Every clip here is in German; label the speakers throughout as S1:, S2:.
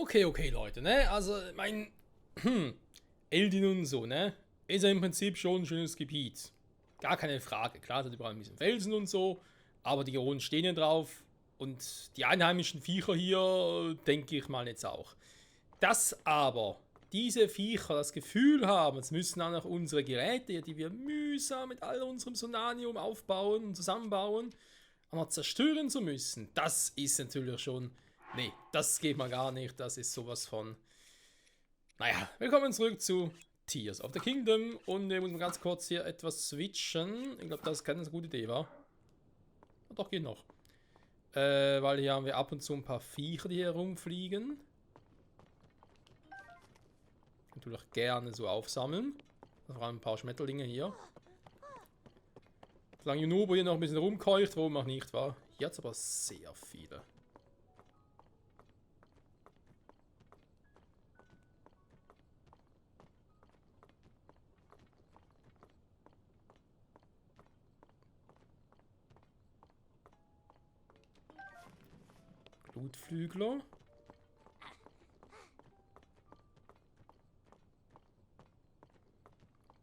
S1: Okay, Leute, ne? Also, mein Eldin und so, ne? Ist ja im Prinzip schon ein schönes Gebiet. Gar keine Frage. Klar, es hat überall ein bisschen Felsen und so, aber die Geonen stehen ja drauf. Und die einheimischen Viecher hier, denke ich mal jetzt auch. Dass aber diese Viecher das Gefühl haben, es müssen auch noch unsere Geräte, die wir mühsam mit all unserem Sonanium aufbauen und zusammenbauen, aber zerstören zu müssen, das ist natürlich schon. Nee, das geht mal gar nicht. Das ist sowas von. Naja, willkommen zurück zu Tears of the Kingdom. Und ich muss mal ganz kurz hier etwas switchen. Ich glaube, das keine so gute Idee war. Doch, geht noch. Weil hier haben wir ab und zu ein paar Viecher, die hier rumfliegen. Natürlich gerne so aufsammeln. Vor allem ein paar Schmetterlinge hier. Solange Junubo hier noch ein bisschen rumkeucht, warum auch nicht, war. Hier hat es aber sehr viele. Blutflügler.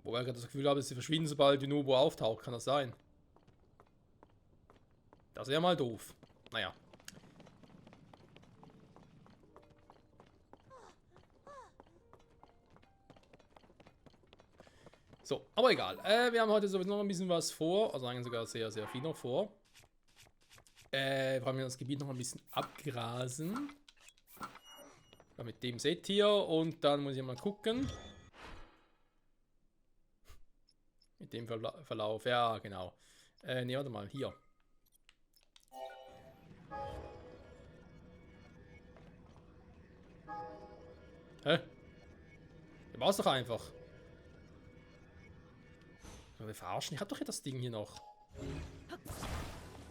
S1: Wobei ich gerade das Gefühl habe, dass sie verschwinden, sobald Junubo auftaucht. Kann das sein? Das wäre mal doof. Naja. So, aber egal. Wir haben heute sowieso noch ein bisschen was vor. Also eigentlich sogar sehr, sehr viel noch vor. Wir haben das Gebiet noch ein bisschen abgrasen. Ja, mit dem Set hier. Und dann muss ich mal gucken. Mit dem Verlauf. Ja, genau. Ne, warte mal. Hier. Hä? Der war's doch einfach. Wir verarschen. Ich hab doch hier das Ding hier noch.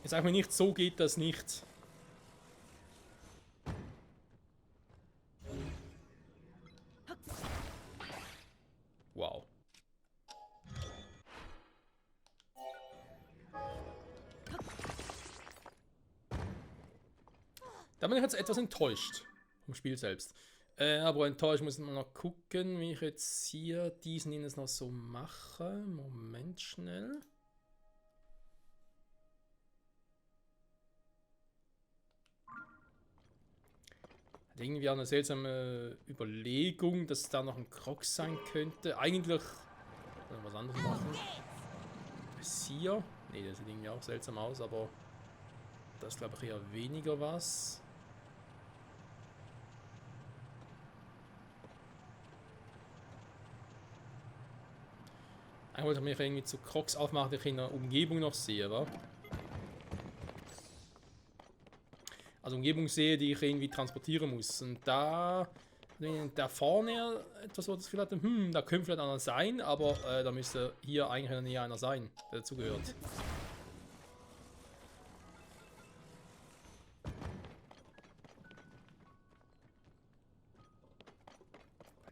S1: Jetzt sag mir nicht, so geht das nicht. Wow. Da bin ich jetzt etwas enttäuscht vom Spiel selbst. Aber enttäuscht muss man noch gucken, wie ich jetzt hier diesen jetzt noch so mache. Moment schnell. Hat irgendwie eine seltsame Überlegung, dass da noch ein Krog sein könnte. Eigentlich was anderes machen. Bis hier. Ne, das sieht irgendwie auch seltsam aus, aber das ist glaube ich eher weniger was. Eigentlich wollte ich mich irgendwie zu Crocs aufmachen, die ich in der Umgebung noch sehe, wa? Also Umgebung sehe, die ich irgendwie transportieren muss. Und da vorne etwas, wo das Gefühl hatte, da könnte vielleicht einer sein, aber da müsste hier eigentlich in der Nähe einer sein, der dazugehört.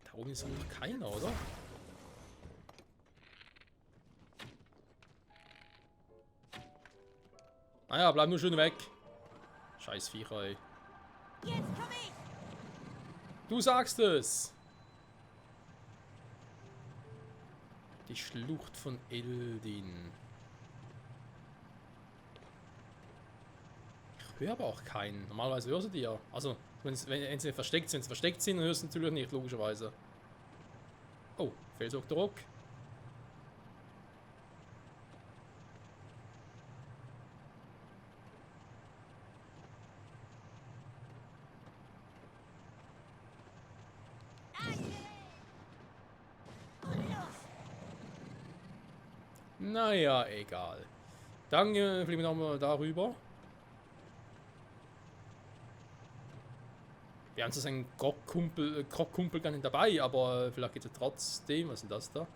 S1: Da oben ist noch keiner, oder? Naja, bleib nur schön weg. Scheiß Viecher, ey. Du sagst es! Die Schlucht von Eldin. Ich höre aber auch keinen. Normalerweise hörst du die ja. Also, wenn sie versteckt sind, dann hörst du natürlich nicht, logischerweise. Oh, Felsog der Rock. Naja, egal. Dann fliegen wir nochmal darüber. Wir haben so einen Grog-Kumpel gar nicht dabei, aber vielleicht geht es trotzdem. Was ist denn das da?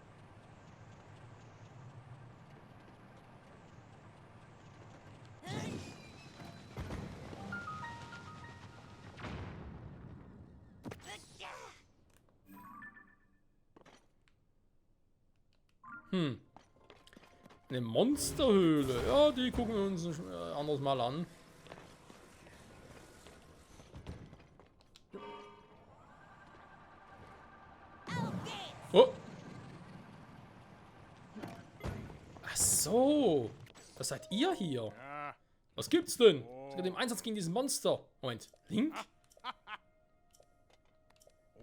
S1: Eine Monsterhöhle. Ja, die gucken wir uns ein anderes Mal an. Oh. Ach so. Was seid ihr hier? Was gibt's denn? Sogar im Einsatz gegen diesen Monster. Moment. Link?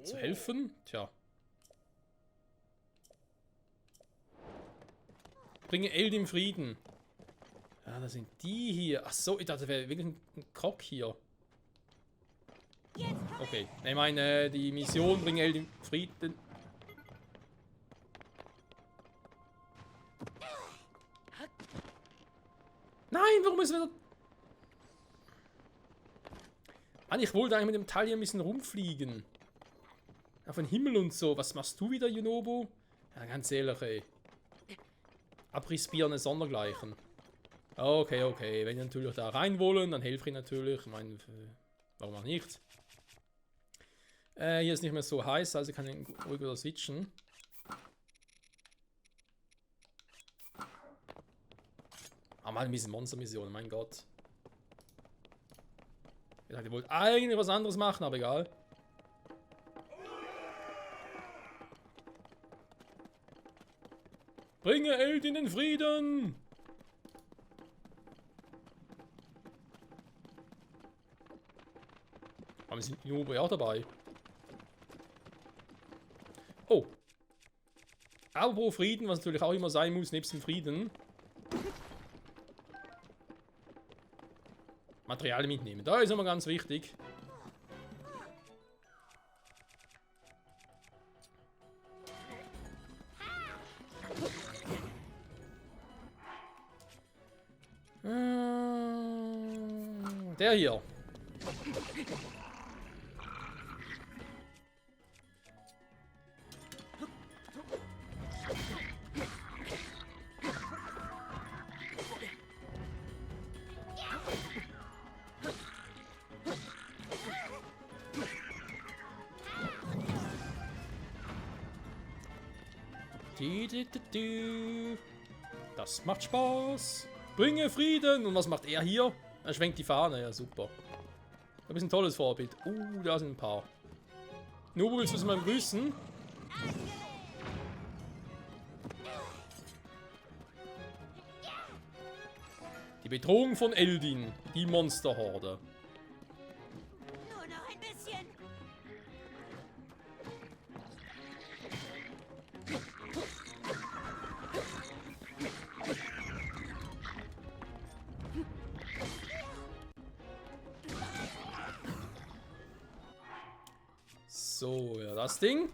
S1: Zu helfen? Tja. Bringe Eld im Frieden. Ja, da sind die hier. Ach so, ich dachte, da wäre wirklich ein Krog hier. Okay. Ich meine, die Mission bringe Eld im Frieden. Nein, warum ist wieder... Mann, ich wollte eigentlich mit dem Teil hier ein bisschen rumfliegen. Auf den Himmel und so. Was machst du wieder, Yunobo? Ja, ganz ehrlich, ey. Abrissbirne sondergleichen. Okay, okay. Wenn die natürlich da rein wollen, dann helfe ich natürlich. Ich meine, warum auch nicht? Hier ist nicht mehr so heiß, also kann ich ruhig wieder switchen. Ah, mal ein bisschen Monster-Mission, mein Gott. Ich dachte, ihr wollt eigentlich was anderes machen, aber egal. Bringe Eld in den Frieden! Aber wir sind Yunobo auch dabei. Oh. Apropos Frieden, was natürlich auch immer sein muss, nebst dem Frieden. Materialien mitnehmen. Da ist immer ganz wichtig. Der hier. Das macht Spaß. Bringe Frieden. Und was macht er hier? Er schwenkt die Fahne. Ja, super. Das ist ein tolles Vorbild. Da sind ein paar. Yunobo, willst du es mal grüßen? Die Bedrohung von Eldin. Die Monsterhorde.
S2: Nur noch ein bisschen.
S1: So, ja, das Ding.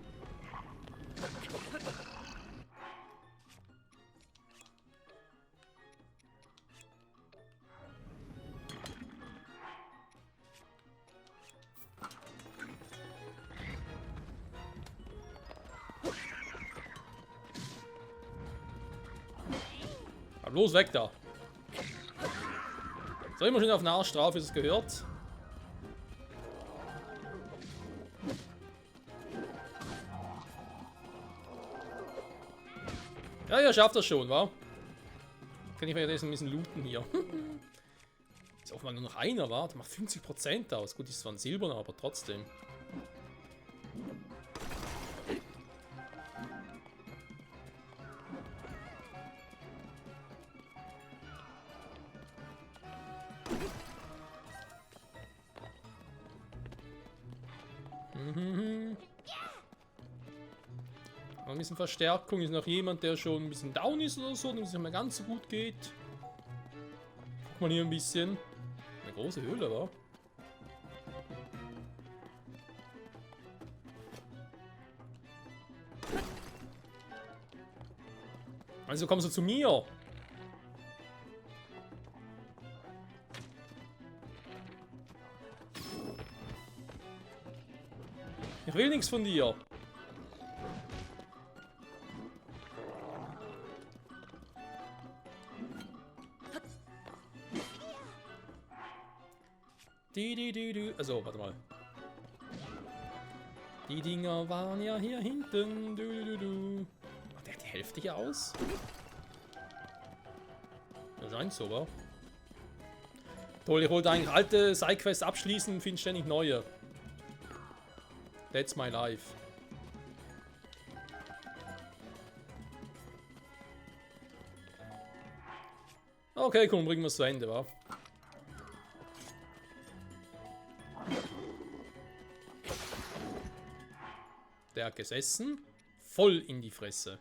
S1: Aber los, weg da. So, immer schön auf den Arsch drauf, wie es gehört. Ja, ihr schafft das schon, wa? Kann ich mir jetzt ein bisschen looten hier. Ist offenbar nur noch einer, wa? Der macht 50% aus. Gut, ist zwar ein Silberner, aber trotzdem. Ein bisschen Verstärkung. Ist noch jemand, der schon ein bisschen down ist oder so, dem es nicht mehr ganz so gut geht. Guck mal hier ein bisschen. Eine große Höhle, wa? Also kommst du zu mir. Ich will nichts von dir. Also, warte mal. Die Dinger waren ja hier hinten. Ach, der hat die Hälfte hier aus? Das scheint so, wa? Toll, ich wollte eigentlich alte Sidequests abschließen und finde ständig neue. That's my life. Okay, komm, bringen wir es zu Ende, wa? Der hat gesessen. Voll in die Fresse.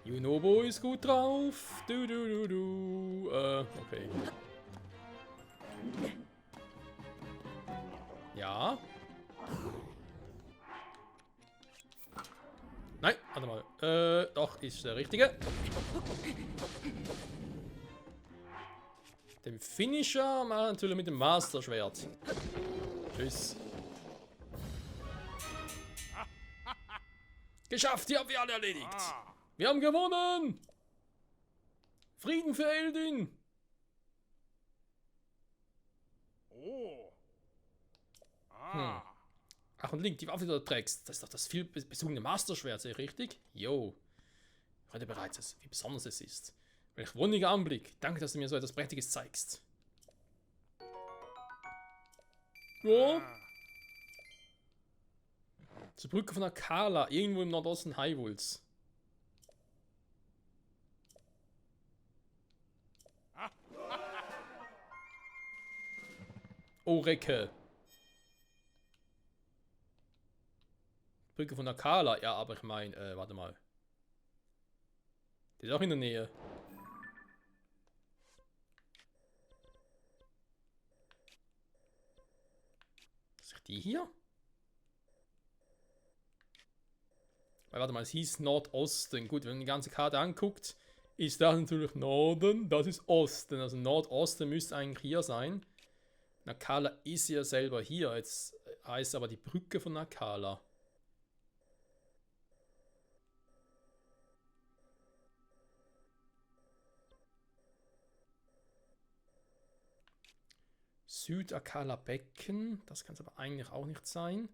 S1: Junobo ist gut drauf. Okay. Ja. Nein, warte mal. Doch, ist der richtige. Den Finisher machen wir natürlich mit dem Master-Schwert. Tschüss. Geschafft, die haben wir alle erledigt. Wir haben gewonnen. Frieden für Eldin. Ach, und Link, die Waffe, die du trägst, das ist doch das viel besungene Master-Schwert, sehe ich richtig? Jo. Heute bereits, wie besonders es ist. Welch wunderlicher Anblick. Danke, dass du mir so etwas Prächtiges zeigst. Ja. Zur Brücke von Akala, irgendwo im Nordosten Hyrules. Oh, Recke. Brücke von Akala. Ja, aber ich meine, warte mal. Die ist auch in der Nähe. Ist die hier? Weil, warte mal, es hieß Nordosten. Gut, wenn man die ganze Karte anguckt, ist das natürlich Norden, das ist Osten. Also Nordosten müsste eigentlich hier sein. Akala ist ja selber hier. Jetzt heißt aber die Brücke von Akala. Südakala Becken. Das kann es aber eigentlich auch nicht sein.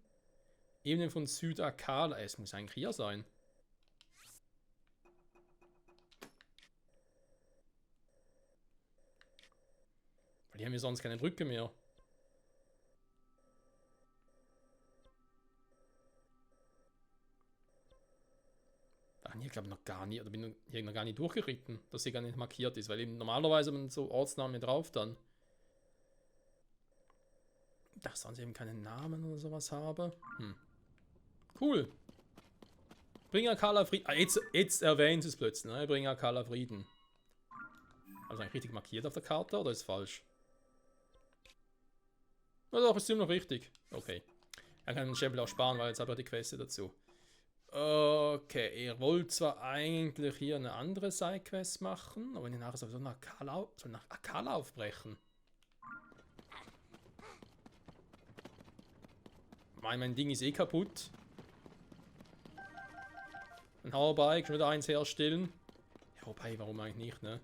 S1: Ebene von Südakala. Es muss eigentlich hier sein. Weil hier haben wir sonst keine Brücke mehr. Ach, hier glaube ich noch gar nicht. Oder bin hier noch gar nicht durchgeritten, dass sie gar nicht markiert ist. Weil eben normalerweise man so Ortsnamen drauf dann. Dass sonst eben keinen Namen oder sowas habe. Cool. Bring Akala Frieden. Ah, jetzt erwähnt es plötzlich, ne? Bring Akala Frieden. Also eigentlich richtig markiert auf der Karte oder ist es falsch? Na doch, ist immer noch richtig. Okay. Er kann den Schäppel auch sparen, weil jetzt hat er die Queste dazu. Okay, ihr wollt zwar eigentlich hier eine andere Sidequest machen, aber wenn ihr nachher sowieso nach Akala aufbrechen. Mein Ding ist eh kaputt. Ein Hauerbike, schon wieder eins herstellen. Ja, wobei, warum eigentlich nicht, ne?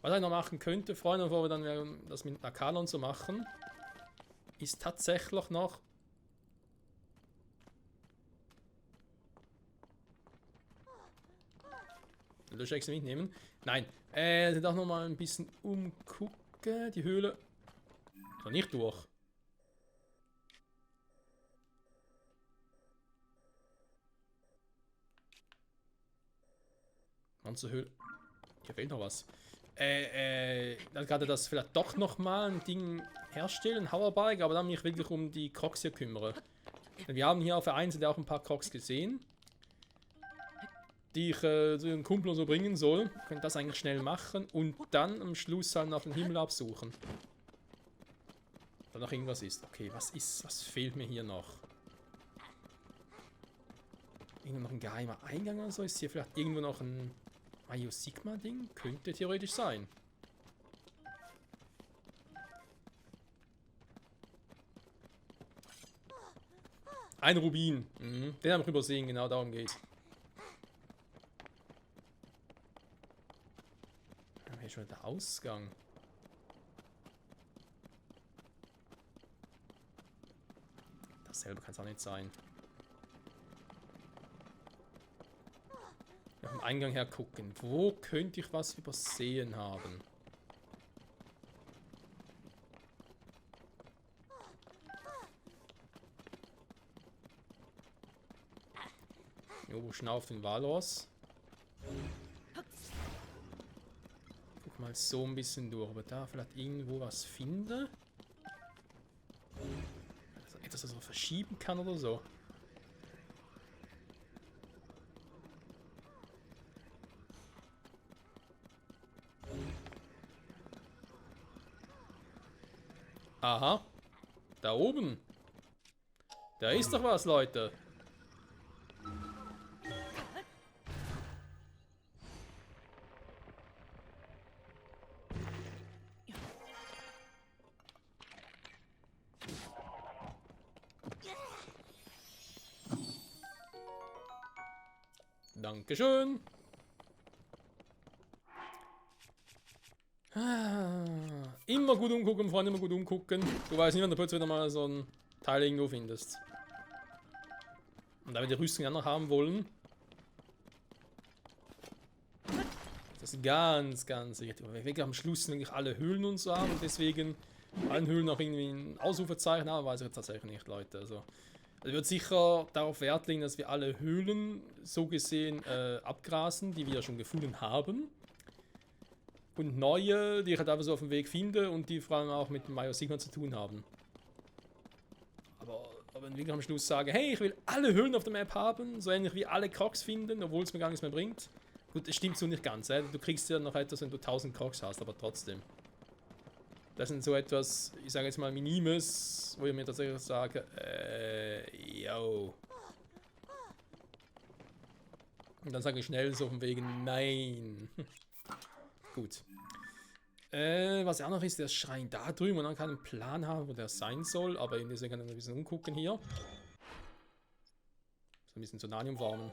S1: Was ich noch machen könnte, Freunde, bevor wir dann das mit Akala und so machen, ist tatsächlich noch... Löschechse mitnehmen. Nein, doch noch mal ein bisschen umgucken. Die Höhle... Noch nicht durch. Ganze Höhle. Hier fehlt noch was. Dann gerade das vielleicht doch noch mal ein Ding herstellen, Hauerbike, aber dann mich wirklich um die Crocs hier kümmere. Denn wir haben hier auf der Einzel auch ein paar Crocs gesehen, die ich zu den Kumpel so bringen soll. Ich könnte das eigentlich schnell machen und dann am Schluss halt nach dem Himmel absuchen. Da noch irgendwas ist. Okay, was fehlt mir hier noch? Irgendwo noch ein geheimer Eingang oder so? Ist hier vielleicht irgendwo noch ein Mayo Sigma Ding? Könnte theoretisch sein. Ein Rubin. Den habe ich übersehen, genau darum geht's. Hier ist schon der Ausgang. Das selber kann es auch nicht sein. Vom Eingang her gucken. Wo könnte ich was übersehen haben? Jo, wo schnauft den Walross? Guck mal so ein bisschen durch, ob ich da vielleicht irgendwo was finde. Also etwas, das man verschieben kann oder so. Aha. Da oben. Da ist doch was, Leute. Dankeschön. Immer gut umgucken, Freunde, immer gut umgucken. Du weißt nicht, wenn du plötzlich wieder mal so ein Teil irgendwo findest. Und da wir die Rüstung ja noch haben wollen, das ist ganz, ganz wichtig. Weil wir wirklich am Schluss wirklich alle Höhlen und so haben und deswegen allen Höhlen noch irgendwie ein Ausrufezeichen haben, weiß ich jetzt tatsächlich nicht, Leute. Also wird sicher darauf Wert legen, dass wir alle Höhlen so gesehen abgrasen, die wir ja schon gefunden haben. Und neue, die ich halt einfach so auf dem Weg finde und die vor allem auch mit dem Major Sigma zu tun haben. Aber wenn ich wirklich am Schluss sage, hey, ich will alle Höhlen auf der Map haben, so ähnlich wie alle Crocs finden, obwohl es mir gar nichts mehr bringt. Gut, das stimmt so nicht ganz, du kriegst ja noch etwas, wenn du 1000 Crocs hast, aber trotzdem. Das sind so etwas, ich sage jetzt mal Minimes, wo ich mir tatsächlich sage, yo. Und dann sage ich schnell so von wegen, nein. Gut. Was auch noch ist, der Schrein da drüben und dann kann einen Plan haben, wo der sein soll, aber deswegen kann ich ein bisschen umgucken hier. So ein bisschen Zonanium farmen.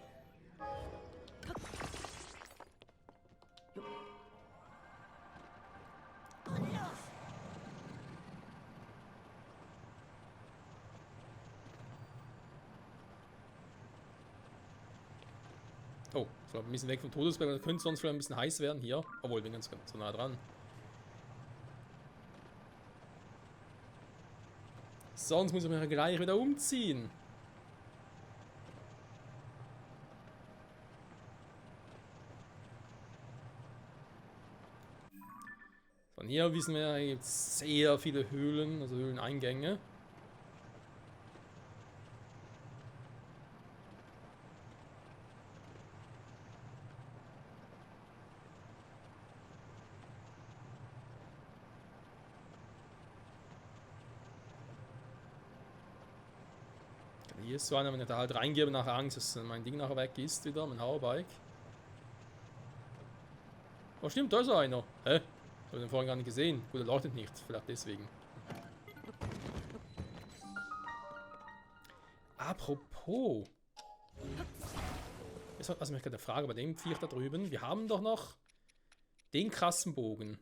S1: Oh, so ein bisschen weg vom Todesberg, da könnte es sonst vielleicht ein bisschen heiß werden hier. Obwohl, wir sind ganz so nah dran. Sonst muss ich mich gleich wieder umziehen. Von hier wissen wir, hier gibt es sehr viele Höhlen, also Höhleneingänge. Hier ist so einer, wenn ich da halt reingebe, nachher Angst, dass mein Ding nachher weg ist wieder, mein Hoverbike. Oh stimmt, da ist einer. Hä? Ich habe den vorhin gar nicht gesehen. Gut, er leuchtet nicht, vielleicht deswegen. Apropos. Jetzt hat mich gerade eine Frage bei dem Viech da drüben. Wir haben doch noch den krassen Bogen.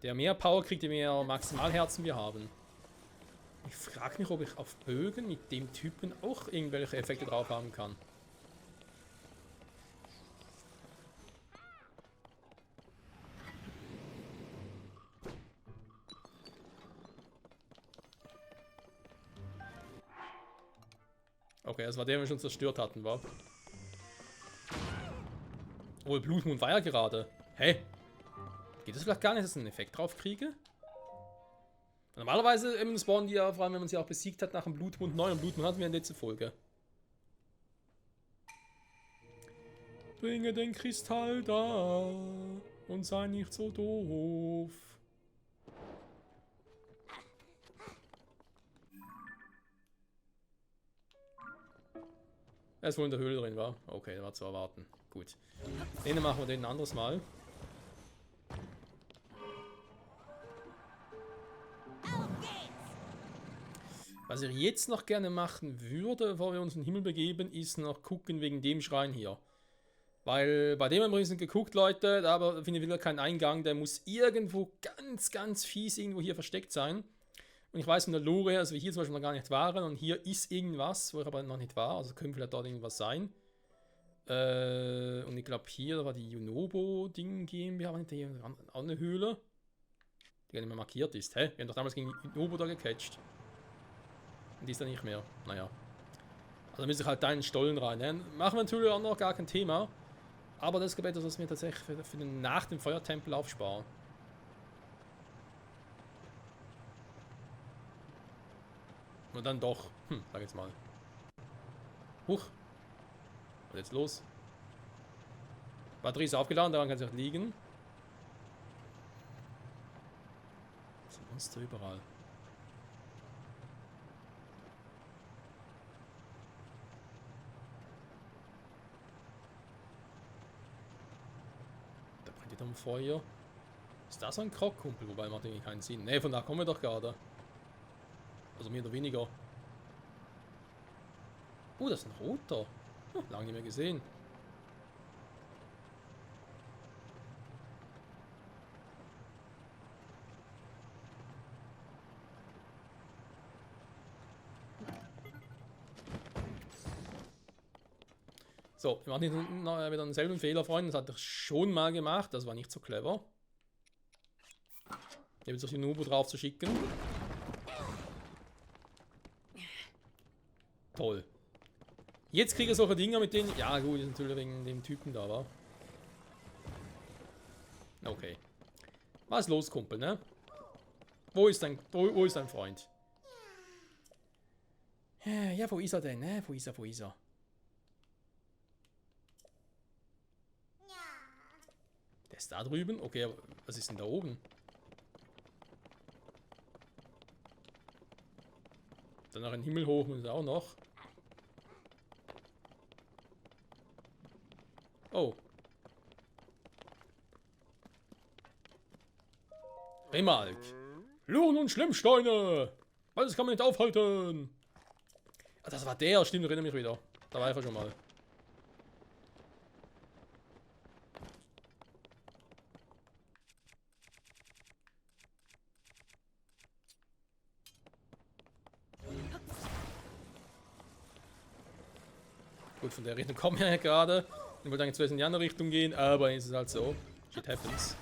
S1: Der mehr Power kriegt, je mehr Maximalherzen wir haben. Ich frage mich, ob ich auf Bögen mit dem Typen auch irgendwelche Effekte drauf haben kann. Okay, das war der, den wir schon zerstört hatten, war. Oh, Blutmond war ja gerade. Hä? Geht es vielleicht gar nicht, dass ich einen Effekt drauf kriege? Normalerweise spawnen die ja, vor allem wenn man sie auch besiegt hat, nach dem Blutmond neu. Und Blutmond hatten wir in der letzten Folge. Bringe den Kristall da und sei nicht so doof. Er ist wohl in der Höhle drin, war. Okay, der war zu erwarten. Gut. Den machen wir den ein anderes Mal. Was ich jetzt noch gerne machen würde, bevor wir uns in den Himmel begeben, ist noch gucken wegen dem Schrein hier. Weil bei dem haben wir übrigens geguckt, Leute, da finde ich wieder keinen Eingang. Der muss irgendwo ganz, ganz fies irgendwo hier versteckt sein. Und ich weiß von der Lore her, also wir hier zum Beispiel noch gar nicht waren und hier ist irgendwas, wo ich aber noch nicht war, also könnte vielleicht dort irgendwas sein. Und ich glaube hier war die Junobo-Ding GmbH, war nicht hier auch eine Höhle, die gar nicht mehr markiert ist. Hä? Wir haben doch damals gegen Junobo da gecatcht. Und die ist dann nicht mehr. Naja. Also müsste ich halt da in den Stollen rein. Ne? Machen wir natürlich auch noch gar kein Thema. Aber das ist etwas, was wir tatsächlich für den nach dem Feuertempel aufsparen. Und dann doch, sag jetzt mal. Huch. Was ist jetzt los? Batterie ist aufgeladen, daran kann sie auch liegen. Das sind Monster überall. Da brennt die dann Feuer. Ist das so ein Krockkumpel? Wobei macht irgendwie keinen Sinn. Ne, von da kommen wir doch gerade. Also mehr oder weniger. Das ist ein roter. Lange nicht mehr gesehen. So, wir machen hier wieder denselben Fehler, Freunde. Das hatte ich schon mal gemacht. Das war nicht so clever. Jetzt auf die Nubo drauf zu schicken. Toll. Jetzt kriege ich solche Dinger mit denen. Ja, gut, das ist natürlich wegen dem Typen da, war. Okay. Was ist los, Kumpel, ne? Wo ist dein Freund? Ja, wo ist er denn, ne? Wo ist er? Der ist da drüben? Okay, aber was ist denn da oben? Dann nach den Himmel hoch muss er auch noch. Oh. Remalk. Lohn und Schlimmsteine. Alles kann man nicht aufhalten. Ah, das war der. Stimmt, erinnere mich wieder. Da war ich ja schon mal. Gut, von der Richtung kommen wir ja gerade. Ich wollte eigentlich zuerst in die andere Richtung gehen, aber ist es halt so. Shit happens.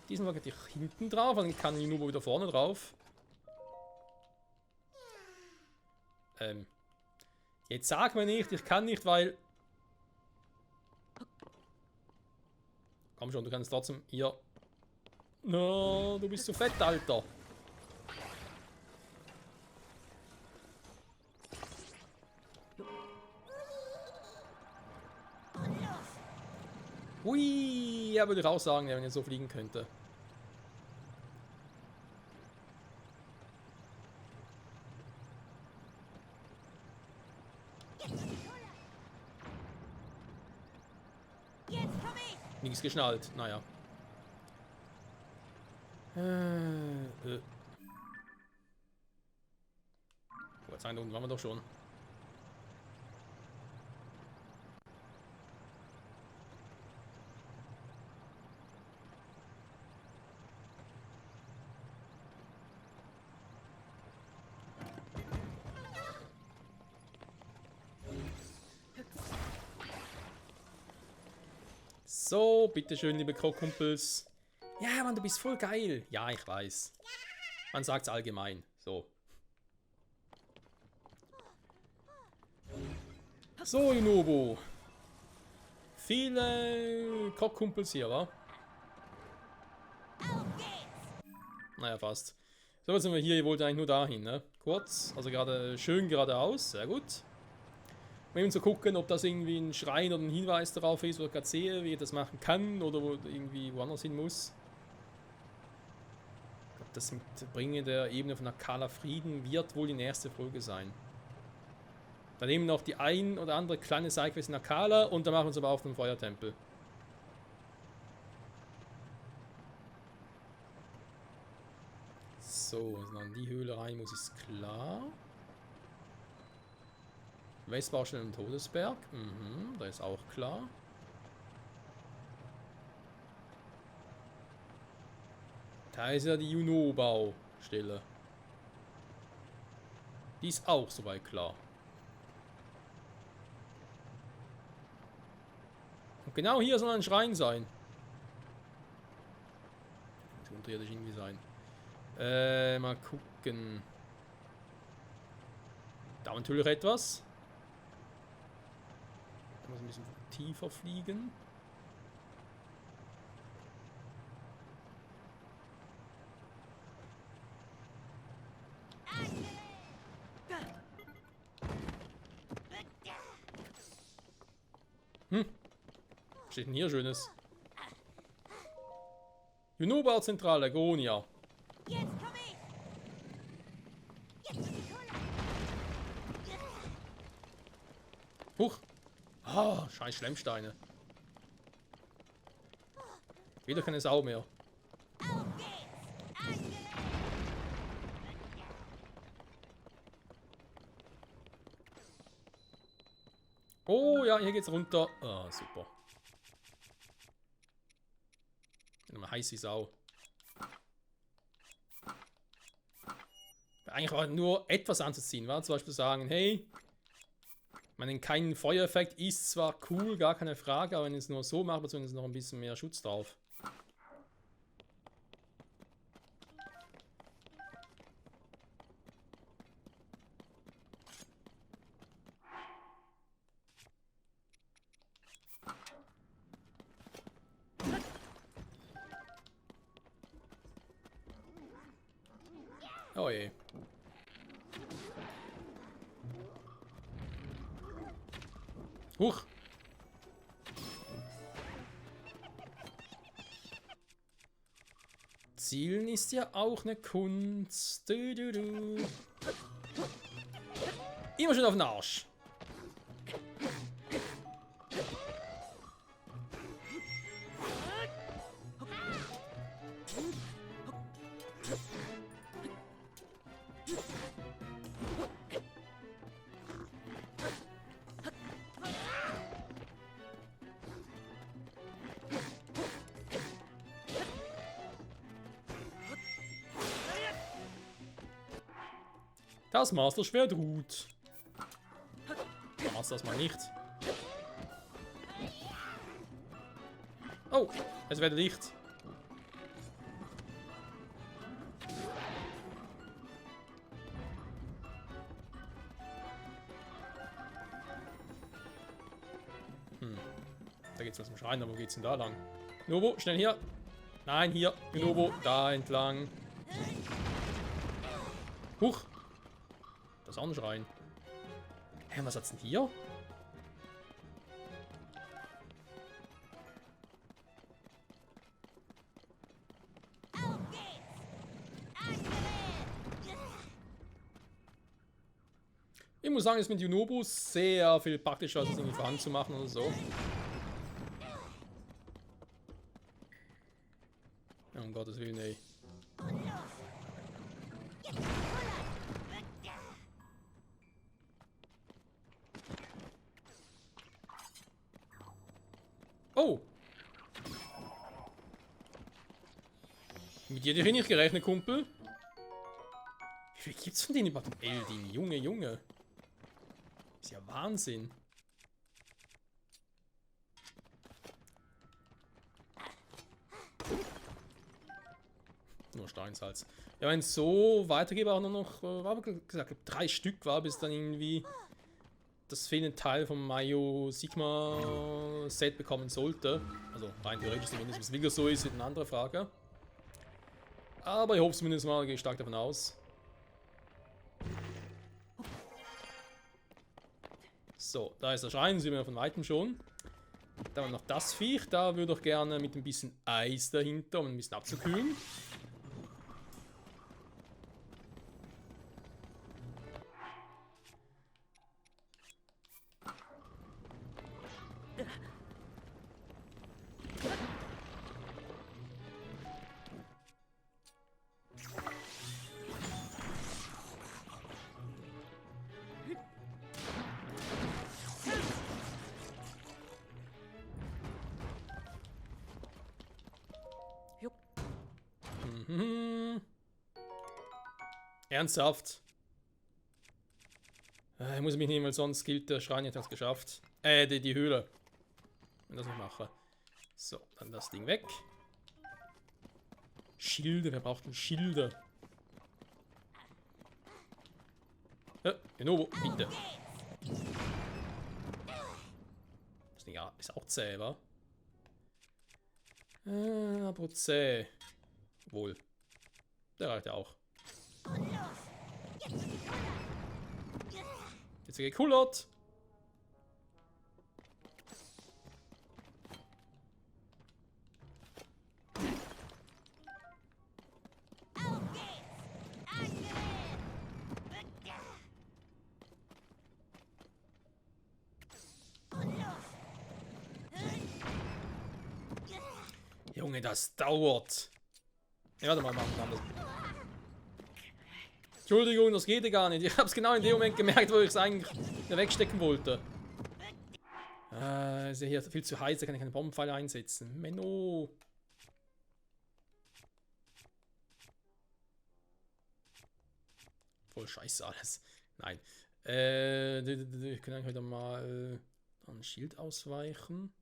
S1: Diesen war ich hinten drauf, dann kann ich nur wieder vorne drauf. Jetzt sag mir nicht, ich kann nicht, weil... Komm schon, du kannst trotzdem hier... No, du bist zu fett, Alter. Hui, ja, würde ich auch sagen, wenn er so fliegen könnte. Nichts geschnallt, naja. Jetzt da unten waren wir doch schon. So, bitteschön, liebe Krokumpels. Ja, Mann, du bist voll geil. Ja, ich weiß. Man sagt's allgemein. So. So, Junobo. Viele Krokumpels hier, wa? Naja, fast. So, jetzt sind wir hier. Ihr wollt eigentlich nur dahin, ne? Kurz. Also gerade schön geradeaus. Sehr gut. Um zu gucken, ob das irgendwie ein Schrein oder ein Hinweis darauf ist, wo ich gerade sehe, wie ich das machen kann oder wo irgendwie woanders hin muss. Ich glaube, das Mitbringen der Ebene von Akala Frieden wird wohl die nächste Folge sein. Daneben noch die ein oder andere kleine Sidequest in Akala und dann machen wir uns aber auf den Feuertempel. So, also in die Höhle rein muss, ist klar. Westbaustelle im Todesberg. Da ist auch klar. Da ist ja die Juno-Baustelle. Die ist auch soweit klar. Und genau hier soll ein Schrein sein. Muss unterirdisch irgendwie sein. Mal gucken. Da natürlich etwas. Da muss ein bisschen tiefer fliegen. Was steht denn hier Schönes? Juno-Bauzentrale, Agonia.
S2: Jetzt komm ich! Jetzt ist die Kohle!
S1: Huch! Ah, scheiß Schlemmsteine. Wieder keine Sau mehr.
S2: Auf geht's! Angelegt!
S1: Oh ja, hier geht's runter. Ah, super. Eine heiße Sau. Eigentlich war nur etwas anzuziehen, war zum Beispiel sagen, hey, kein Feuereffekt ist zwar cool, gar keine Frage, aber wenn ich es nur so mache, beziehungsweise noch ein bisschen mehr Schutz drauf. Oh je. Huch. Zielen ist ja auch eine Kunst. Du, du, du. Immer schön auf den Arsch. Das Master-Schwert ruht. Master das mal nicht. Oh, es wird dicht. Da geht's was zum Schrein, aber wo geht's denn da lang? Nobo, schnell hier. Nein, hier. Nobo, da entlang. Huch. Das ist auch ein Schrein. Hä, was hat's denn hier?
S2: Auf geht's! Angelegt!
S1: Ich muss sagen, es ist mit Junobus sehr viel praktischer, als es irgendwie vorhanden zu machen oder so. Ja, um Gottes Willen, ey.
S2: Und los! Jetzt ist die Kohle!
S1: Oh! Mit dir hätte ich nicht gerechnet, Kumpel. Wie viel gibt's von denen überhaupt? Eldin, Junge, Junge. Ist ja Wahnsinn. Nur Steinsalz. Ja, wenn es so weitergeht, auch nur noch, war gesagt, 3 Stück war, bis dann irgendwie das fehlende Teil vom Mayo Sigma Set bekommen sollte. Also rein theoretisch zumindest, was wirklich so ist, ist eine andere Frage. Aber ich hoffe zumindest mal, gehe stark davon aus. So, da ist der Schrein, sehen wir von weitem schon. Da haben wir noch das Viech, da würde ich gerne mit ein bisschen Eis dahinter, um ein bisschen abzukühlen. Ernsthaft? Ich muss mich nehmen, weil sonst gilt der Schrein jetzt geschafft. Die Höhle. Wenn das nicht mache. So, dann das Ding weg. Schilde, wer braucht denn Schilde? Genau, bitte. Das Ding ist auch zäh, wa? Aber zäh. Wohl. Der reicht ja auch. Jetzt gekullert. Junge, das dauert. Ja, warte mal, machen wir das. Entschuldigung, das geht ja gar nicht. Ich hab's genau in dem Moment gemerkt, wo ich es eigentlich wegstecken wollte. Ist ja hier viel zu heiß, da kann ich keine Bombenpfeile einsetzen. Menno. Voll scheiße alles. Nein. Ich kann eigentlich wieder mal ein Schild ausweichen.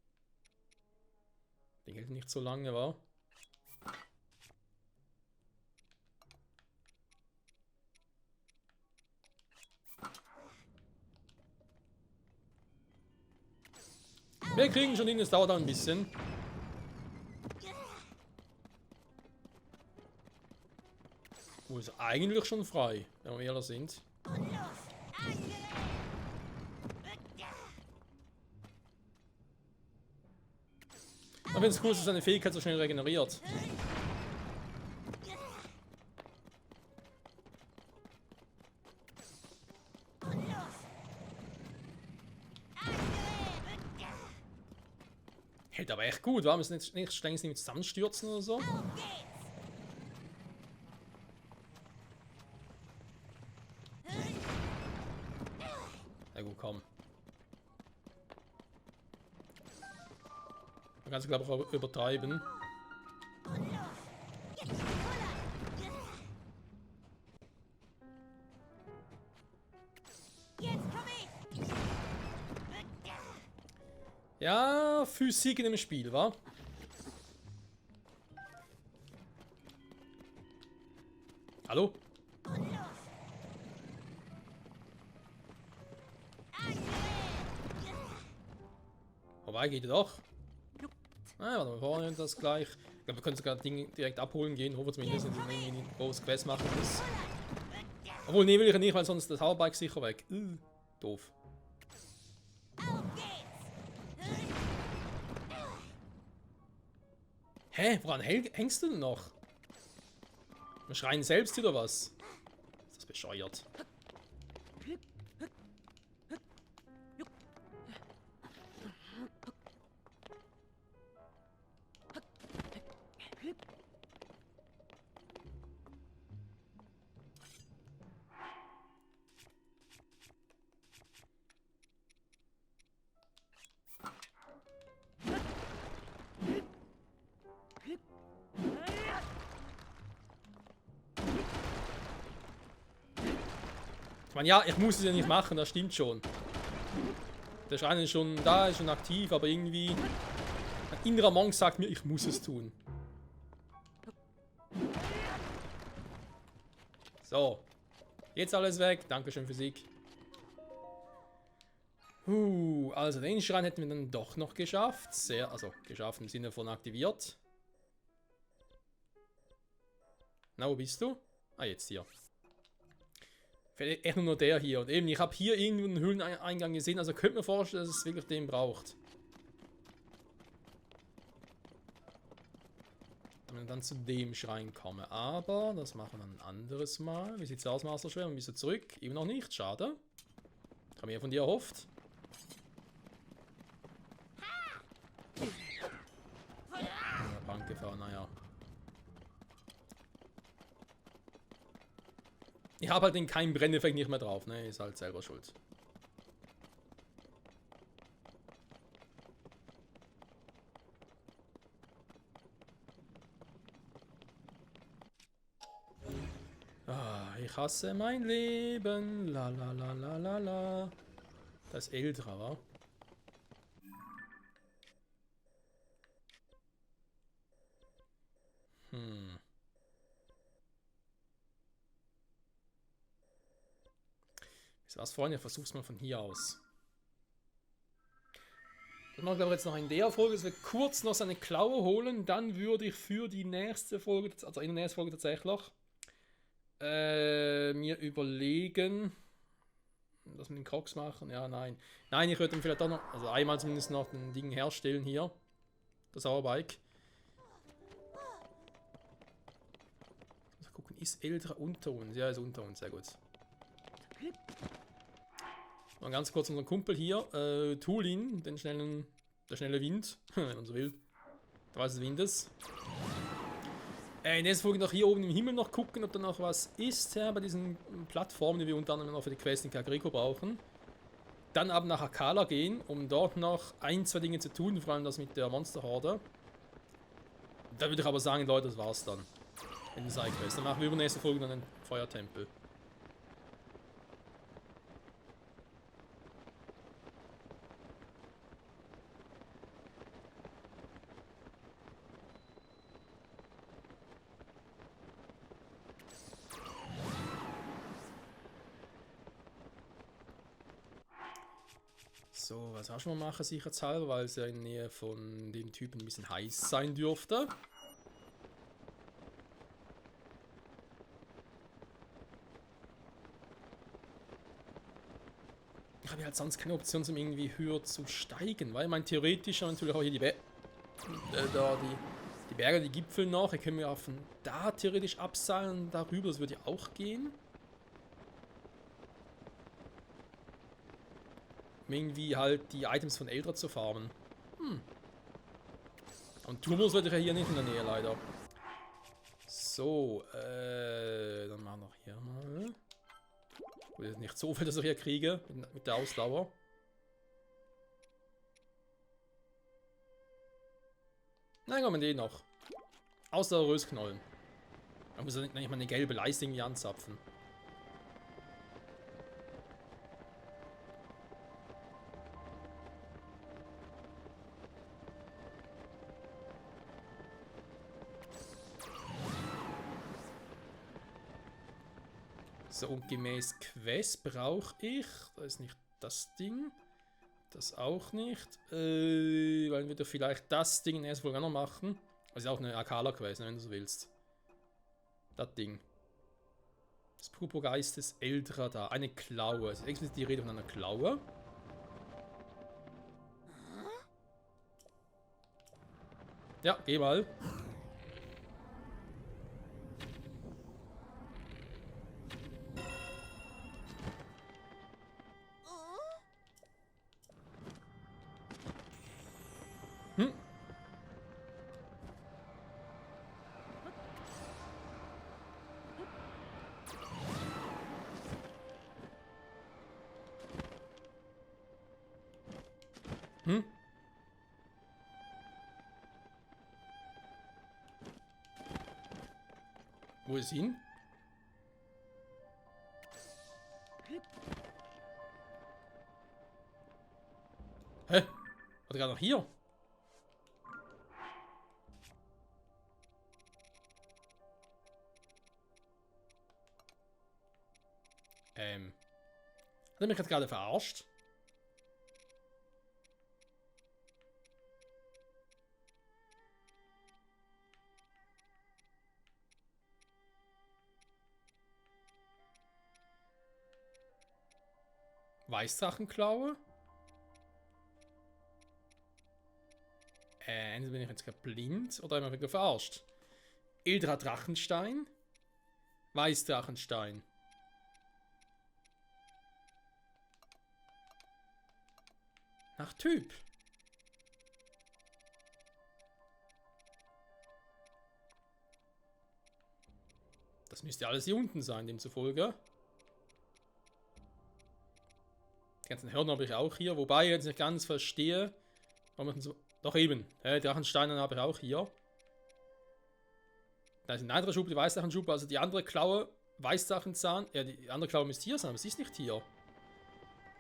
S1: Den hält nicht so lange, wa? Wir kriegen schon hin, es dauert ein bisschen. Wo ist eigentlich schon frei, wenn wir ehrlich sind. Aber wenn es cool ist, dass seine Fähigkeit so schnell regeneriert. Hält aber echt gut, wa? Müssen nicht ständig nicht zusammenstürzen oder so. Na gut, komm. Man kann es, glaube ich, auch übertreiben. Ja, Physik in dem Spiel, wa? Hallo? Vorbei geht doch. Warte mal, vorne das gleich. Ich glaube, wir können sogar das Ding direkt abholen gehen, hoffen zumindest, wenn wir irgendwie ein großes Quest machen muss. Obwohl, nee, will ich ja nicht, weil sonst das Powerbike sicher weg. Doof. Hä? Woran hängst du denn noch? Wir schreien selbst oder was? Ist das bescheuert? Ich meine, ja, ich muss es ja nicht machen, das stimmt schon. Der Schrein ist schon da, ist schon aktiv, aber irgendwie... Ein innerer Monk sagt mir, ich muss es tun. So. Jetzt alles weg. Dankeschön, Physik. Also den Schrein hätten wir dann doch noch geschafft. Also geschafft im Sinne von aktiviert. Na, wo bist du? Ah, jetzt hier. Echt nur der hier. Und eben, ich habe hier irgendwo einen Höhleneingang gesehen, also könnte mir vorstellen, dass es wirklich den braucht. Wenn wir dann zu dem Schrein kommen. Aber das machen wir ein anderes Mal. Wie sieht es aus, Master Schwert? Bist du zurück? Immer noch nicht, schade. Haben wir von dir erhofft. Ja, Brandgefahr, naja. Ich habe halt den keinen Brenneffekt nicht mehr drauf, ne? Ist halt selber schuld. Ich hasse mein Leben. La la la la la la. Das ist Eldra, wa? Ist was, Freunde? Ich versuch's mal von hier aus. Das machen wir aber jetzt noch in der Folge, dass wir kurz noch seine Klaue holen. Dann würde ich für die nächste Folge, also in der nächsten Folge tatsächlich, mir überlegen, dass wir den Crocs machen. Ja, nein. Nein, ich würde ihm vielleicht auch noch, also einmal zumindest noch ein Ding herstellen hier. Das Sauerbike. Mal gucken, ist Eldra unter uns? Ja, ist unter uns, sehr gut. Mal ganz kurz unseren Kumpel hier, Tulin, der schnelle Wind, wenn man so will. Der weiß des Windes. In der Folge noch hier oben im Himmel noch gucken, ob da noch was ist, bei diesen Plattformen, die wir unter anderem noch für die Quest in Kakariko brauchen. Dann aber nach Akala gehen, um dort noch ein, zwei Dinge zu tun, vor allem das mit der Monsterhorde. Da würde ich aber sagen, Leute, das war's dann. In der Sidequest. Dann machen wir übernächste Folge dann den Feuertempel. So, was auch schon mal machen, sicherheitshalber, weil es ja in der Nähe von dem Typen ein bisschen heiß sein dürfte. Ich habe halt sonst keine Option, um irgendwie höher zu steigen, weil man theoretisch natürlich auch hier die Berge, die Gipfel noch, hier können wir von da theoretisch abseilen, darüber, das würde ja auch gehen. Um irgendwie halt die Items von Eldra zu farmen. Und Turmos wird ja hier nicht in der Nähe, leider. So, dann machen wir noch hier mal. Gut, jetzt nicht so viel, dass ich hier kriege, mit der Ausdauer. Nein, kommen die noch. Außer Rösknollen. Man muss ja nicht mal eine gelbe Leiste irgendwie anzapfen. So, und gemäß Quest brauche ich, da ist nicht das Ding, das auch nicht, weil wir da vielleicht das Ding in der ersten Folge auch noch machen. Also auch eine Akala-Quest, wenn du so willst. Das Ding. Das Purpurgeistes Eldra da, eine Klaue. Es ist explizit die Rede von einer Klaue. Ja, geh mal. Wo ist hin? Hä? War der gerade noch hier? Hat er mich gerade verarscht? Weißdrachenklaue? Entweder bin ich jetzt gerade blind oder immer wieder verarscht. Eldra Drachenstein? Weißdrachenstein. Nach Typ. Das müsste alles hier unten sein, demzufolge. Die ganzen Hörner habe ich auch hier, wobei ich jetzt nicht ganz verstehe, warum man so. Doch eben, Drachensteine habe ich auch hier. Da ist ein anderer Schub, die Weißdrachenschub, also die andere Klaue Weißdrachenzahn. Ja, die andere Klaue müsste hier sein, aber sie ist nicht hier.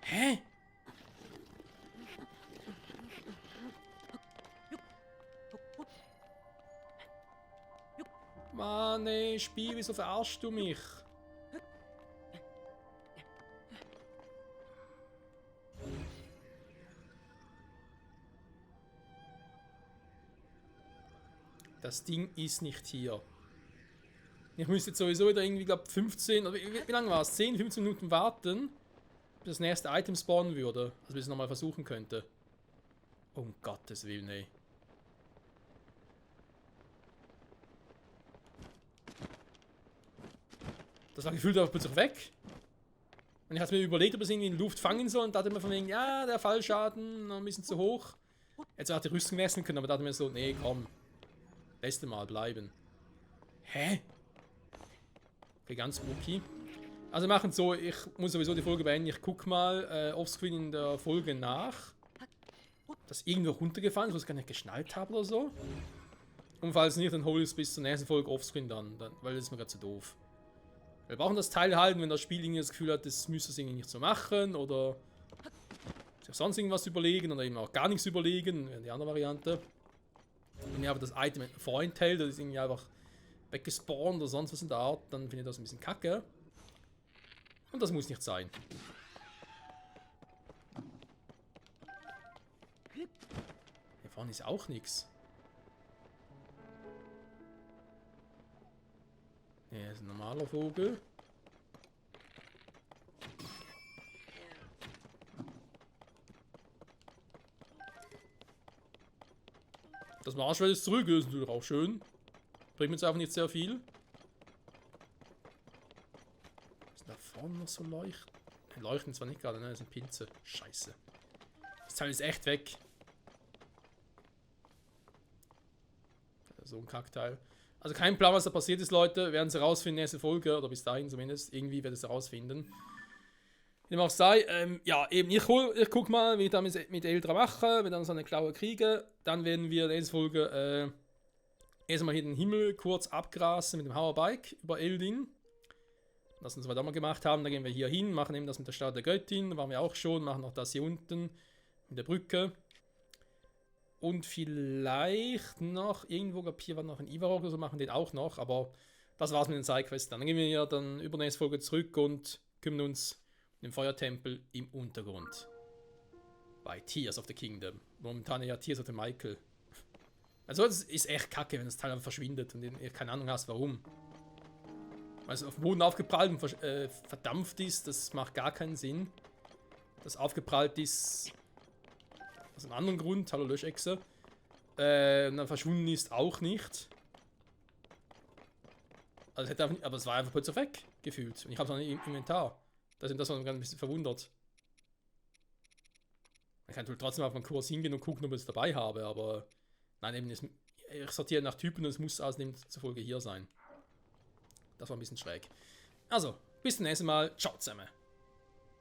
S1: Hä? Mann, ey, Spiel, wieso verarschst du mich? Das Ding ist nicht hier. Ich müsste jetzt sowieso wieder irgendwie, glaube 15, oder wie lange war es? 10, 15 Minuten warten, bis das nächste Item spawnen würde. Also bis ich es nochmal versuchen könnte. Um Gottes Willen, ey. Das war gefühlt einfach plötzlich weg. Und ich hatte mir überlegt, ob es irgendwie in die Luft fangen soll und dachte mir von wegen, ja, der Fallschaden noch ein bisschen zu hoch. Jetzt auch die Rüstung wechseln können, aber dachte mir so, nee, komm. Lässt mal bleiben. Hä? Okay, ganz spooky. Also wir machen es so, ich muss sowieso die Folge beenden. Ich guck mal offscreen in der Folge nach. Dass irgendwo runtergefallen ist, was ich gar nicht geschnallt habe oder so. Und falls nicht, dann hole ich es bis zur nächsten Folge offscreen dann, weil das ist mir gerade zu doof. Wir brauchen das Teil halten, wenn das Spiel irgendwie das Gefühl hat, das müsste es irgendwie nicht so machen oder sich sonst irgendwas überlegen oder eben auch gar nichts überlegen, die andere Variante. Wenn ihr aber das Item vorenthält, das ist irgendwie einfach weggespawnt oder sonst was in der Art, dann finde ich das ein bisschen kacke. Und das muss nicht sein. Hier vorne ist auch nichts. Hier ist ein normaler Vogel. Das Marschwert ist zurück, ist natürlich auch schön. Bringt mir jetzt einfach nicht sehr viel. Was ist da vorne noch so leuchten? Leuchten zwar nicht gerade, ne? Das sind Pinze. Scheiße. Das Teil ist echt weg. So ein Kackteil. Also kein Plan, was da passiert ist, Leute. Werden sie rausfinden, nächste Folge, oder bis dahin zumindest. Irgendwie werde ich es rausfinden. Wie dem auch sei, ja, eben, ich guck mal, wie ich da mit Eldra mache, wenn ich dann so eine Klaue kriege. Dann werden wir in der nächsten Folge erstmal hier den Himmel kurz abgrasen mit dem Hauerbike über Eldin. Das uns wir da mal gemacht haben. Dann gehen wir hier hin, machen eben das mit der Stadt der Göttin. Da waren wir auch schon, machen noch das hier unten mit der Brücke. Und vielleicht noch, irgendwo, glaube hier war noch ein Ivarok oder so, machen den auch noch, aber das war's mit den Sidequests. Dann gehen wir ja dann übernächste Folge zurück und kümmern uns um den Feuertempel im Untergrund. Bei Tears of the Kingdom. Momentan ja Tears of the Michael. Also es ist echt kacke, wenn das Teil einfach verschwindet und ihr keine Ahnung hast, warum. Weil es auf dem Boden aufgeprallt und verdampft ist, das macht gar keinen Sinn. Das aufgeprallt ist aus einem anderen Grund, hallo Löschechse. Und dann verschwunden ist auch nicht. Also es hätte einfach nicht, aber es war einfach plötzlich weg, gefühlt. Und ich habe es noch nicht im Inventar. Das war ein bisschen verwundert. Ich kann trotzdem auf meinen Kurs hingehen und gucken, ob ich es dabei habe, aber nein, eben, ich sortiere nach Typen und es muss außerdem zur Folge hier sein. Das war ein bisschen schräg. Also, bis zum nächsten Mal. Ciao zusammen.